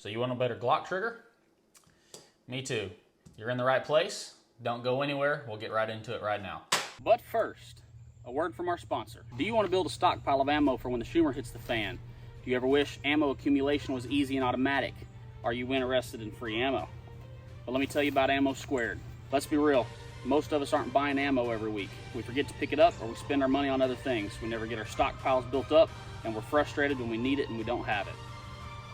So you want a better Glock trigger? Me too. You're in the right place. Don't go anywhere. We'll get right into it right now. But first, a word from our sponsor. Do you want to build a stockpile of ammo for when the Schumer hits the fan? Do you ever wish ammo accumulation was easy and automatic? Are you interested in free ammo? Well, let me tell you about Ammo Squared. Let's be real. Most of us aren't buying ammo every week. We forget to pick it up or we spend our money on other things. We never get our stockpiles built up and we're frustrated when we need it and we don't have it.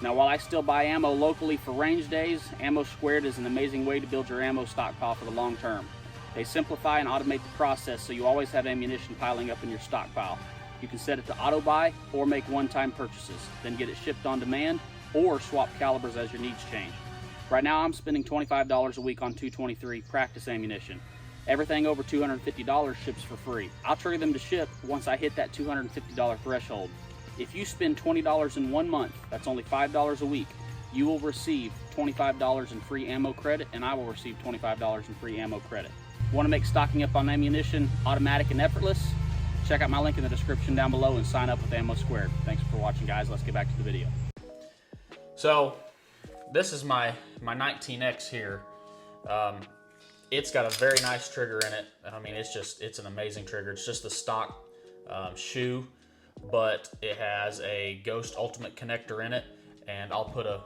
Now, while I still buy ammo locally for range days, Ammo Squared is an amazing way to build your ammo stockpile for the long term. They simplify and automate the process so you always have ammunition piling up in your stockpile. You can set it to auto buy or make one-time purchases, then get it shipped on demand or swap calibers as your needs change. Right now I'm spending $25 a week on 223 practice ammunition. Everything over $250 ships for free. I'll trigger them to ship once I hit that $250 threshold. If you spend $20 in 1 month, that's only $5 a week, you will receive $25 in free ammo credit and I will receive $25 in free ammo credit. Want to make stocking up on ammunition automatic and effortless? Check out my link in the description down below and sign up with Ammo Squared. Thanks for watching, guys. Let's get back to the video. So this is my 19X here. It's got a very nice trigger in it. I mean, it's an amazing trigger. It's just the stock shoe, but it has a Ghost Ultimate connector in it, and I'll put a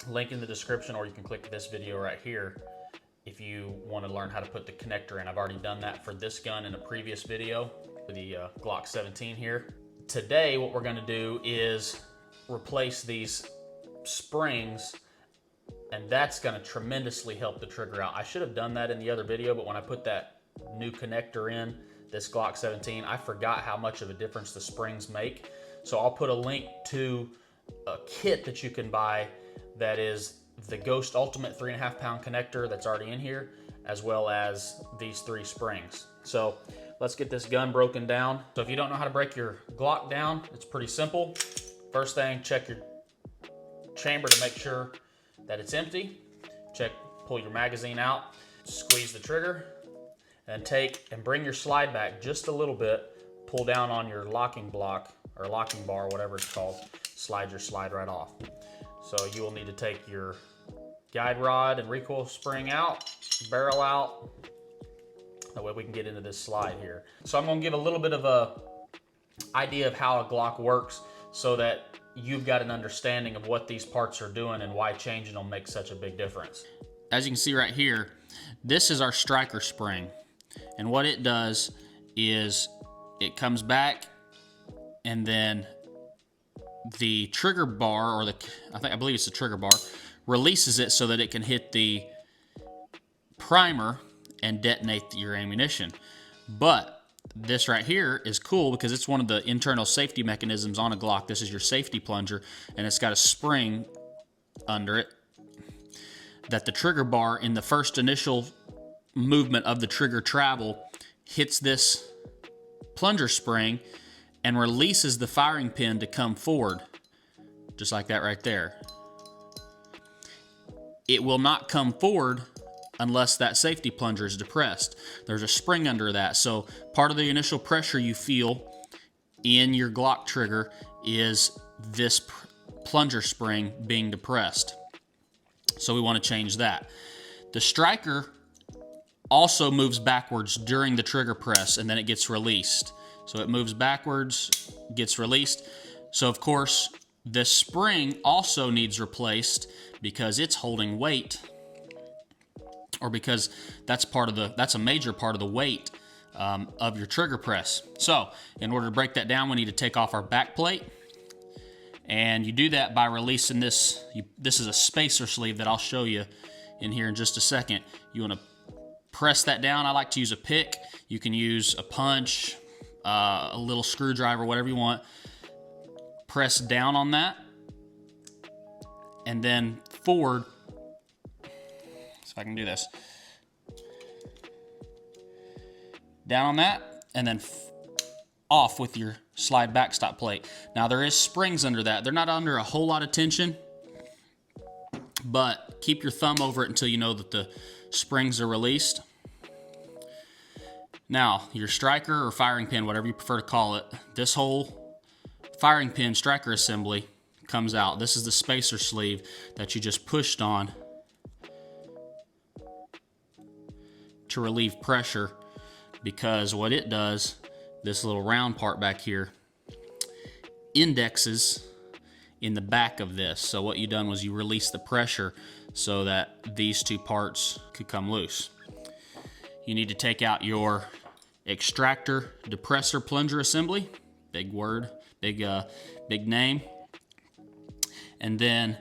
link in the description, or you can click this video right here if you want to learn how to put the connector in. I've already done that for this gun in a previous video for the Glock 17 here. Today what we're going to do is replace these springs, and that's going to tremendously help the trigger out. I should have done that in the other video, but when I put that new connector in this Glock 17, I forgot how much of a difference the springs make. So I'll put a link to a kit that you can buy that is the Ghost Ultimate 3.5 pound connector that's already in here, as well as these 3 springs. So let's get this gun broken down. So if you don't know how to break your Glock down, it's pretty simple. First thing, check your chamber to make sure that it's empty. Pull your magazine out, squeeze the trigger, and take and bring your slide back just a little bit. Pull down on your locking block or locking bar, whatever it's called. Slide your slide right off. So you will need to take your guide rod and recoil spring out, barrel out. That way we can get into this slide here. So I'm gonna give a little bit of a idea of how a Glock works so that you've got an understanding of what these parts are doing and why changing them makes such a big difference. As you can see right here, this is our striker spring. And what it does is it comes back, and then the trigger bar, or I believe it's the trigger bar, releases it so that it can hit the primer and detonate your ammunition. But this right here is cool because it's one of the internal safety mechanisms on a Glock. This is your safety plunger, and it's got a spring under it that the trigger bar, in the first initial movement of the trigger travel, hits this plunger spring and releases the firing pin to come forward, just like that right there. It will not come forward unless that safety plunger is depressed. There's a spring under that, so part of the initial pressure you feel in your Glock trigger is this plunger spring being depressed. So we want to change that. The striker also moves backwards during the trigger press, and then it gets released. So it moves backwards, gets released. So of course, this spring also needs replaced because it's holding weight, or because that's a major part of the weight of your trigger press. So in order to break that down, we need to take off our back plate. And you do that by releasing this. This is a spacer sleeve that I'll show you in here in just a second. You want to press that down. I like to use a pick. You can use a punch, a little screwdriver, whatever you want. Press down on that, and then forward. So I can do this. Down on that, and then off with your slide backstop plate. Now there is springs under that. They're not under a whole lot of tension, but keep your thumb over it until you know that the springs are released. Now your striker or firing pin, whatever you prefer to call it, this whole firing pin striker assembly comes out. This is the spacer sleeve that you just pushed on to relieve pressure, because what it does, this little round part back here, indexes in the back of this. So what you done was you release the pressure so that these two parts could come loose. You need to take out your extractor depressor plunger assembly. Big word, big name. And then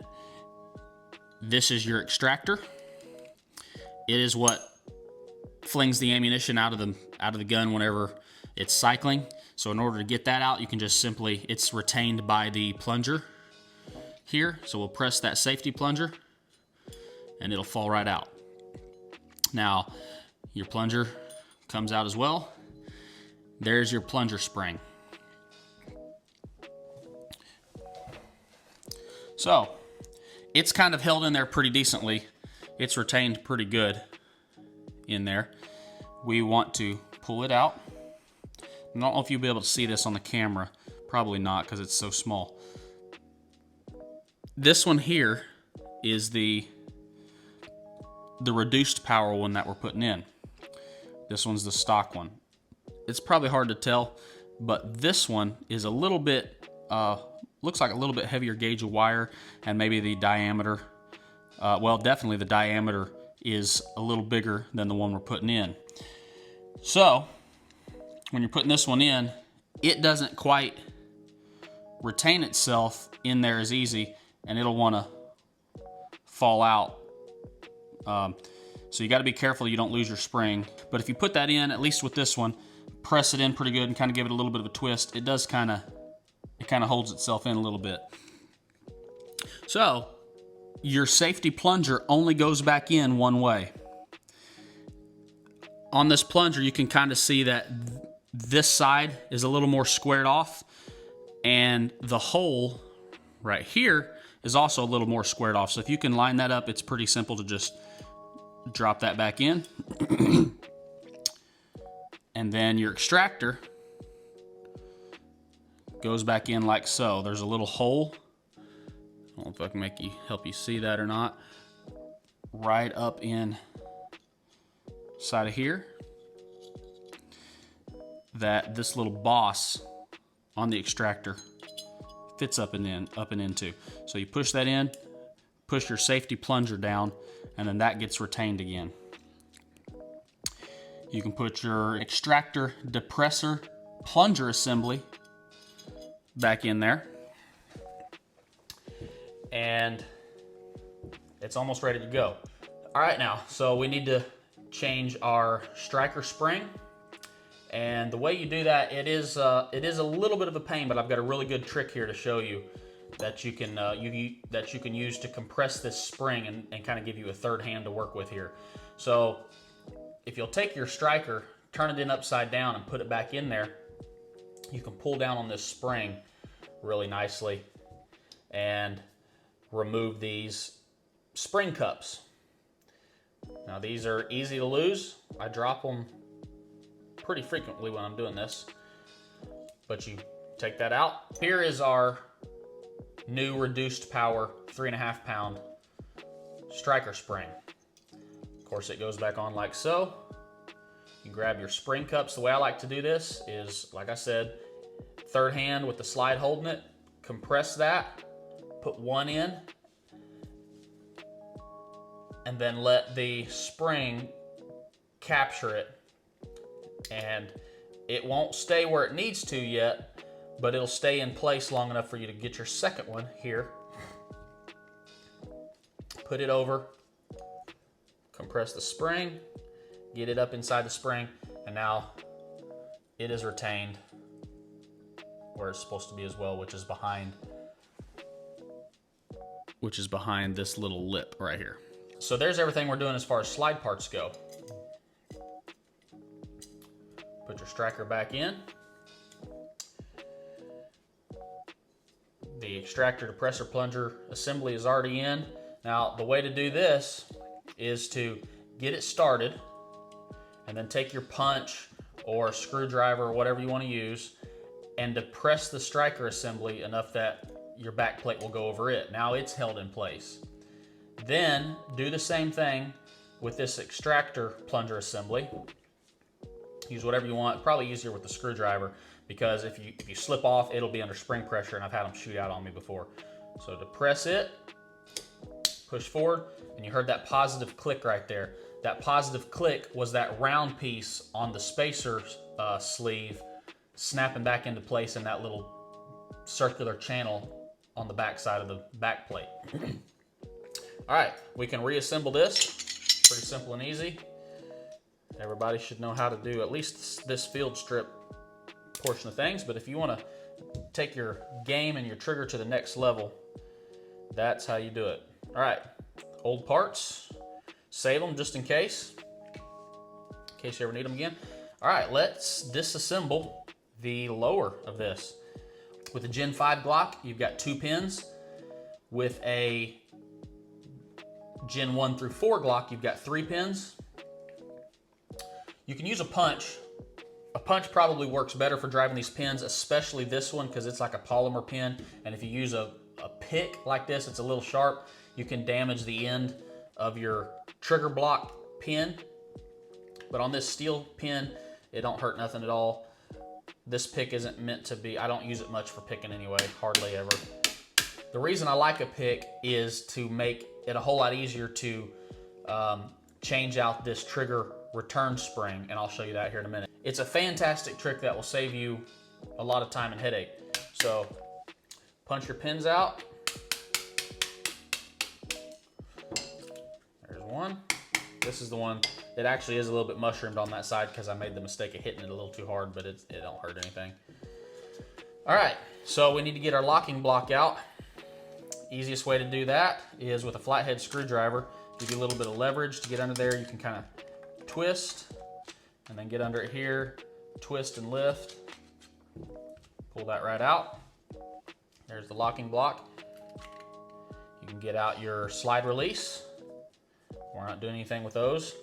this is your extractor. It is what flings the ammunition out of the gun whenever it's cycling. So in order to get that out, you can just simply, it's retained by the plunger here. So we'll press that safety plunger and it'll fall right out. Now, your plunger comes out as well. There's your plunger spring. So it's kind of held in there pretty decently. It's retained pretty good in there. We want to pull it out. I don't know if you'll be able to see this on the camera. Probably not, because it's so small. This one here is the reduced power one that we're putting in. This one's the stock one. It's probably hard to tell, but this one is a little bit, looks like a little bit heavier gauge of wire, and maybe the diameter, well, definitely the diameter is a little bigger than the one we're putting in. So when you're putting this one in, it doesn't quite retain itself in there as easy, and it'll want to fall out. So you got to be careful you don't lose your spring. But if you put that in, at least with this one, press it in pretty good and kind of give it a little bit of a twist, it does kind of holds itself in a little bit. So your safety plunger only goes back in one way. On this plunger, you can kind of see that this side is a little more squared off, and the hole right here is also a little more squared off. So if you can line that up, it's pretty simple to just drop that back in. And then your extractor goes back in like so. There's a little hole. I don't know if I can help you see that or not. Right up in side of here, that this little boss on the extractor fits up and into. So you push that in, push your safety plunger down, and then that gets retained again. You can put your extractor depressor plunger assembly back in there, and it's almost ready to go. All right, now, so we need to change our striker spring, and the way you do that, it is a little bit of a pain, but I've got a really good trick here to show you that you can use to compress this spring and kind of give you a third hand to work with here. So if you'll take your striker, turn it in upside down and put it back in there, you can pull down on this spring really nicely and remove these spring cups. Now these are easy to lose. I drop them pretty frequently when I'm doing this, but you take that out. Here is our new reduced power 3.5 pound striker spring. Of course, it goes back on like so. You grab your spring cups. The way I like to do this is, like I said, third hand with the slide holding it, compress that, put one in, and then let the spring capture it. And it won't stay where it needs to yet, but it'll stay in place long enough for you to get your second one here. Put it over, compress the spring, get it up inside the spring, and now it is retained where it's supposed to be as well, which is behind this little lip right here. So there's everything we're doing as far as slide parts go. Put your striker back in. The extractor depressor plunger assembly is already in. Now the way to do this is to get it started and then take your punch or screwdriver or whatever you want to use and depress the striker assembly enough that your back plate will go over it. Now it's held in place. Then do the same thing with this extractor plunger assembly. Use whatever you want, probably easier with the screwdriver, because if you slip off, it'll be under spring pressure, and I've had them shoot out on me before. So to press it, push forward, and you heard that positive click right there. That positive click was that round piece on the spacer sleeve snapping back into place in that little circular channel on the back side of the back plate. All right, we can reassemble this. Pretty simple and easy. Everybody should know how to do at least this field strip portion of things, but if you want to take your game and your trigger to the next level, that's how you do it. All right, old parts, save them just in case you ever need them again. All right, let's disassemble the lower of this. With a Gen 5 Glock, you've got 2 pins. With a Gen 1 through 4 Glock, you've got 3 pins. You can use a punch. A punch probably works better for driving these pins, especially this one, because it's like a polymer pin. And if you use a pick like this, it's a little sharp. You can damage the end of your trigger block pin. But on this steel pin, it don't hurt nothing at all. This pick isn't meant to be, I don't use it much for picking anyway, hardly ever. The reason I like a pick is to make it a whole lot easier to change out this trigger return spring, and I'll show you that here in a minute. It's a fantastic trick that will save you a lot of time and headache. So punch your pins out. There's one. This is the one that actually is a little bit mushroomed on that side because I made the mistake of hitting it a little too hard, but it don't hurt anything. All right, so we need to get our locking block out. Easiest way to do that is with a flathead screwdriver. Give you a little bit of leverage to get under there. You can kind of twist and then get under it here, twist and lift. Pull that right out. There's the locking block. You can get out your slide release. We're not doing anything with those.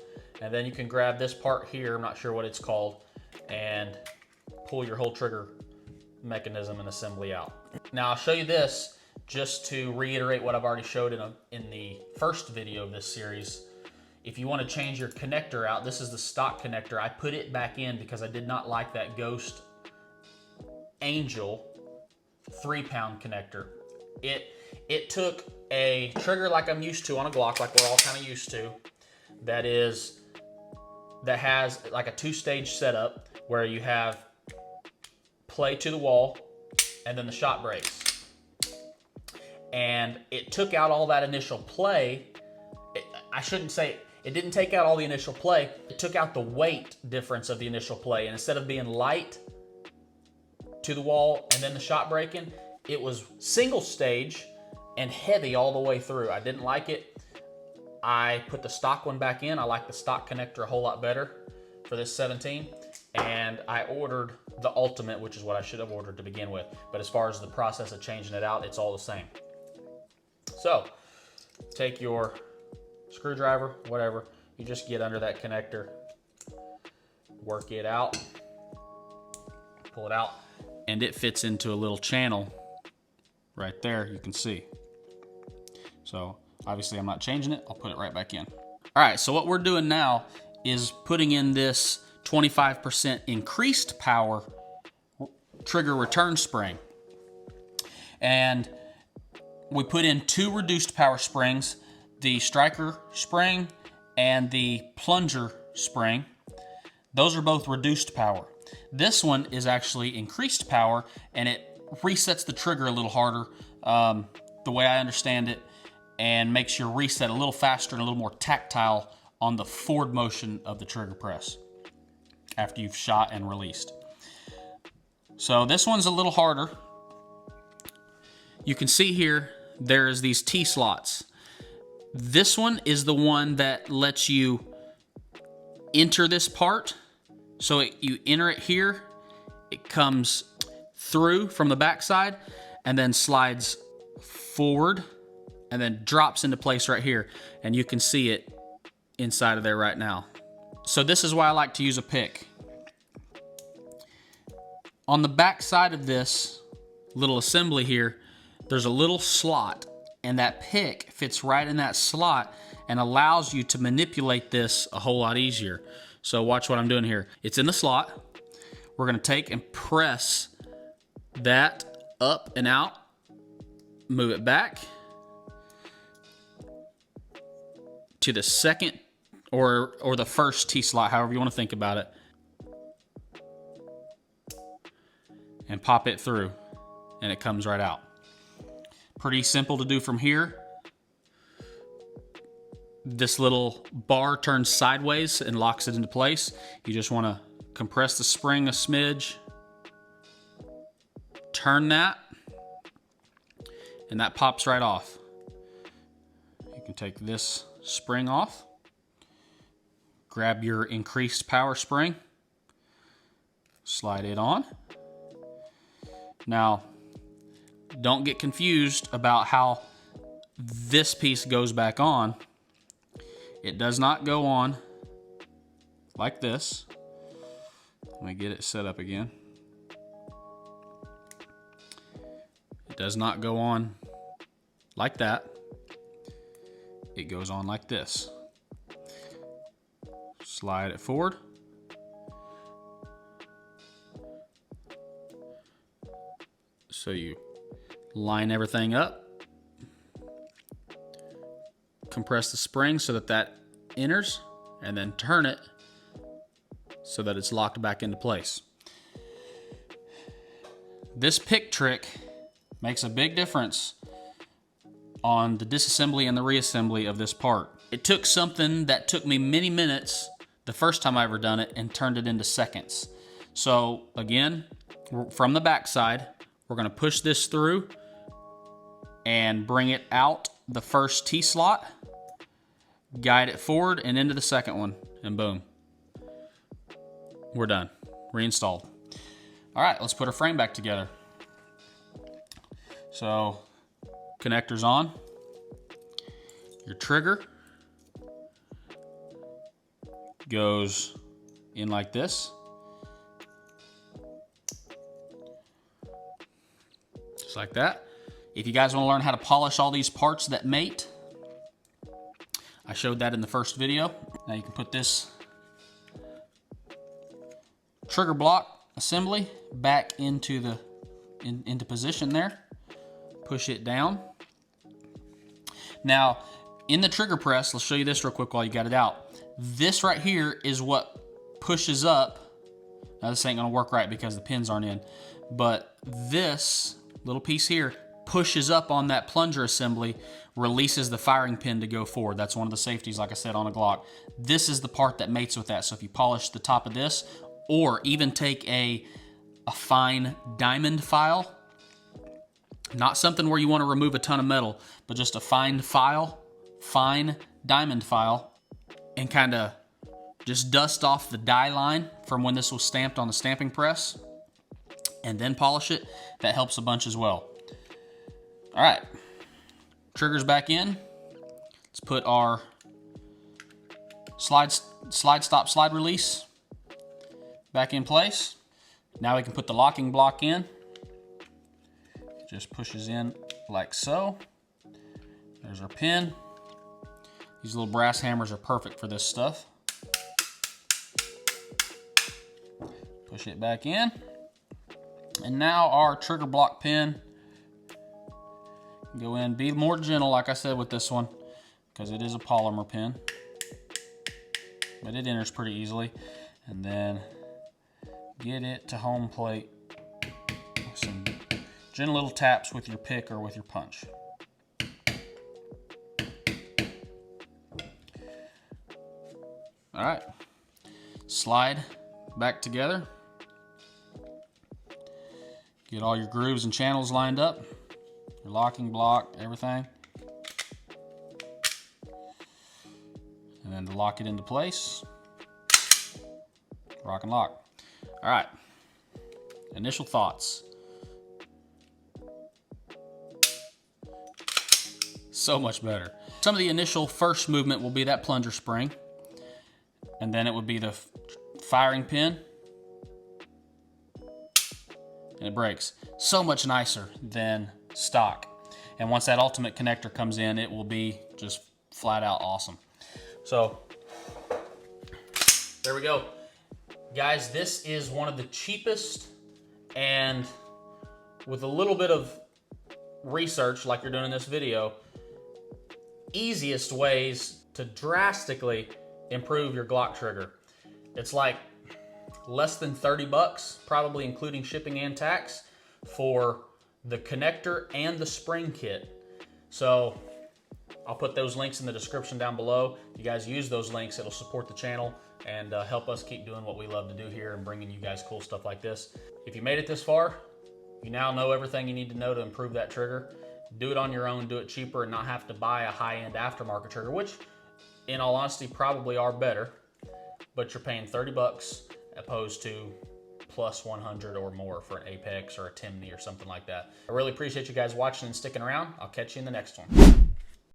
And then you can grab this part here, I'm not sure what it's called, and pull your whole trigger mechanism and assembly out. Now I'll show you this just to reiterate what I've already showed in the first video of this series. If you want to change your connector out, this is the stock connector. I put it back in because I did not like that Ghost Angel 3-pound connector. It took a trigger like I'm used to on a Glock, like we're all kind of used to, that has like a 2-stage setup where you have play to the wall and then the shot breaks. And it took out all that initial play. I shouldn't say it didn't take out all the initial play. It took out the weight difference of the initial play. And instead of being light to the wall and then the shot breaking, it was single stage and heavy all the way through. I didn't like it. I put the stock one back in. I like the stock connector a whole lot better for this 17. And I ordered the Ultimate, which is what I should have ordered to begin with. But as far as the process of changing it out, it's all the same. So take your screwdriver, whatever, you just get under that connector, work it out, pull it out, and it fits into a little channel right there, you can see. So obviously I'm not changing it, I'll put it right back in. All right, so what we're doing now is putting in this 25% increased power trigger return spring. And we put in 2 reduced power springs, the striker spring and the plunger spring. Those are both reduced power. This one is actually increased power, and it resets the trigger a little harder, the way I understand it, and makes your reset a little faster and a little more tactile on the forward motion of the trigger press after you've shot and released. So this one's a little harder. You can see here there's these T-slots. This one is the one that lets you enter this part. So you enter it here, it comes through from the backside and then slides forward and then drops into place right here. And you can see it inside of there right now. So this is why I like to use a pick. On the back side of this little assembly here, there's a little slot, and that pick fits right in that slot and allows you to manipulate this a whole lot easier. So watch what I'm doing here. It's in the slot. We're gonna take and press that up and out, move it back to the second or the first T-slot, however you want to think about it, and pop it through, and it comes right out. Pretty simple to do from here. This little bar turns sideways and locks it into place. You just want to compress the spring a smidge, turn that, and that pops right off. You can take this spring off, grab your increased power spring, slide it on. Now, don't get confused about how this piece goes back on. It does not go on like this. Let me get it set up again. It does not go on like that. It goes on like this. Slide it forward. So you line everything up. Compress the spring so that that enters, and then turn it so that it's locked back into place. This pick trick makes a big difference on the disassembly and the reassembly of this part. It took something that took me many minutes the first time I ever done it and turned it into seconds. So again, from the back side, we're gonna push this through and bring it out the first T-slot, guide it forward and into the second one, and boom. We're done. Reinstalled. All right, let's put our frame back together. So, connector's on. Your trigger goes in like this. Just like that. If you guys want to learn how to polish all these parts that mate, I showed that in the first video. Now you can put this trigger block assembly back into into position there. Push it down. Now, in the trigger press, let's show you this real quick while you got it out. This right here is what pushes up. Now this ain't gonna work right because the pins aren't in, but this little piece here pushes up on that plunger assembly, releases the firing pin to go forward. That's one of the safeties, like I said, on a Glock. This is the part that mates with that. So if you polish the top of this, or even take a fine diamond file, not something where you want to remove a ton of metal, but just a fine diamond file, and kind of just dust off the die line from when this was stamped on the stamping press, and then polish it. That helps a bunch as well. All right, trigger's back in. Let's put our slide stop, slide release back in place. Now we can put the locking block in. It just pushes in like so. There's our pin. These little brass hammers are perfect for this stuff. Push it back in. And now our trigger block pin. Go in, be more gentle, like I said, with this one, because it is a polymer pin, but it enters pretty easily. And then get it to home plate with some gentle little taps with your pick or with your punch. All right, slide back together. Get all your grooves and channels lined up. Your locking block, everything. And then to lock it into place, rock and lock. All right, initial thoughts. So much better. Some of the initial first movement will be that plunger spring, and then it would be the firing pin, and it breaks. So much nicer than stock. And once that ultimate connector comes in, it will be just flat out awesome. So there we go. Guys, this is one of the cheapest, and with a little bit of research like you're doing in this video, easiest ways to drastically improve your Glock trigger. It's like less than 30 bucks, probably including shipping and tax, for the connector and the spring kit. So I'll put those links in the description down below. If you guys use those links, it'll support the channel and help us keep doing what we love to do here and bringing you guys cool stuff like this. If you made it this far, you now know everything you need to know to improve that trigger. Do it on your own, do it cheaper, and not have to buy a high-end aftermarket trigger, which in all honesty probably are better, but you're paying 30 bucks opposed to plus 100 or more for an Apex or a Timney or something like that. I really appreciate you guys watching and sticking around. I'll catch you in the next one.